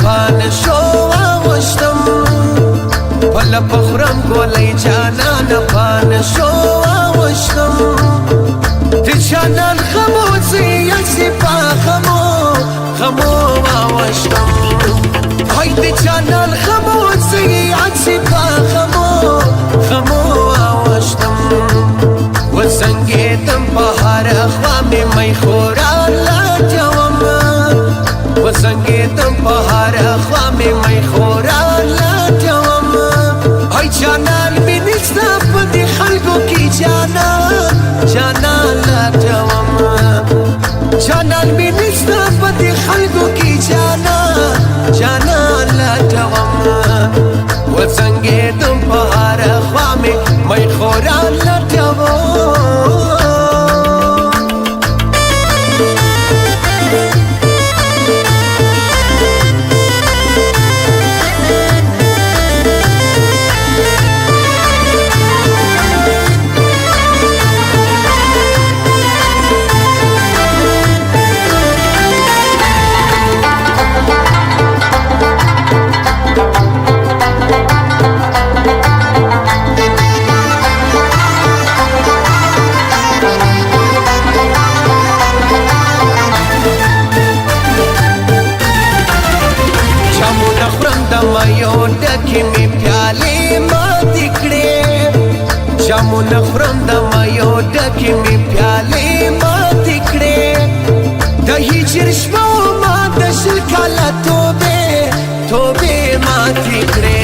پان شو واوشتم پل پخرم گولی جانان پان شو واوشتم تی جانان خموزی یسی پا خمو واوشتم های تی جانان خموزی یسی پا خمو واوشتم وزنگیتم بهار اخوامی می خوران لجوم وزنگیتم بهار اخوامی می خوران لجوم ای جانان بینستا پدی خلقو کی جانان لجوم جانان بینستا پدی خلقو کی جانان لجوم وزنگیتم بهار اخوامی می خوران لجوم کی می پیالی ماتی کړې جامونه خورم د مایو ډکې می پیالی ماتی کړې د هجر شپو ما د شل کاله توبې ماتی کړې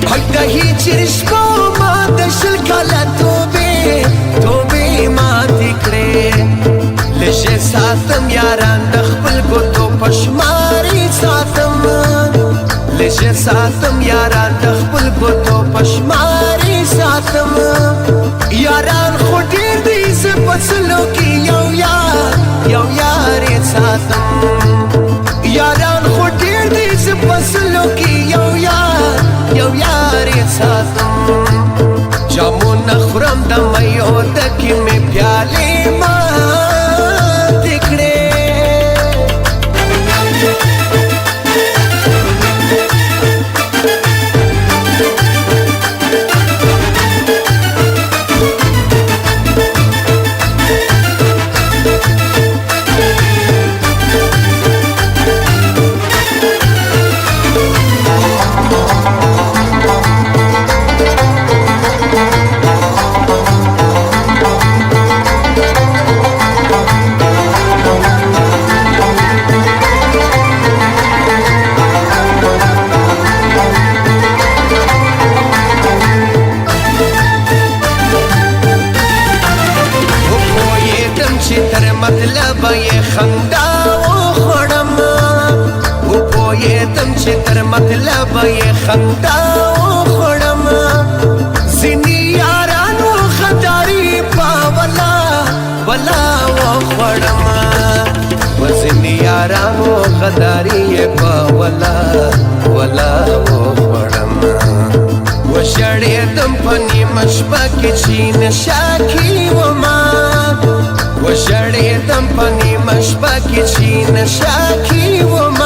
های د هجر شپو ما د شل کاله توبې ماتی کړې لږه ساتم یاران د خپل ګوتو پشماري ساتم لږه ساتم یاران د خپل ګوتو پشماري ساتم یاران خو ډېر دي زه په سلو کې یو یار ساتم یاران خو ډېر دي زه په سلو کې یو یار ساتم جامونه خورم د میو ډکې مې پیالې ماتې کړې مطلب یې خندا وخوړم وپوهېدم چې تر مطلب یې خندا وخوړم ځینې یاران وخداري په ولا وخوړم ځینې یاران وخداري په ولا وخوړم وژړېدم په نیمه شپه کې چې نشه کې ومه وژړېدم په نیمه شپه کې چې نشه کې ومه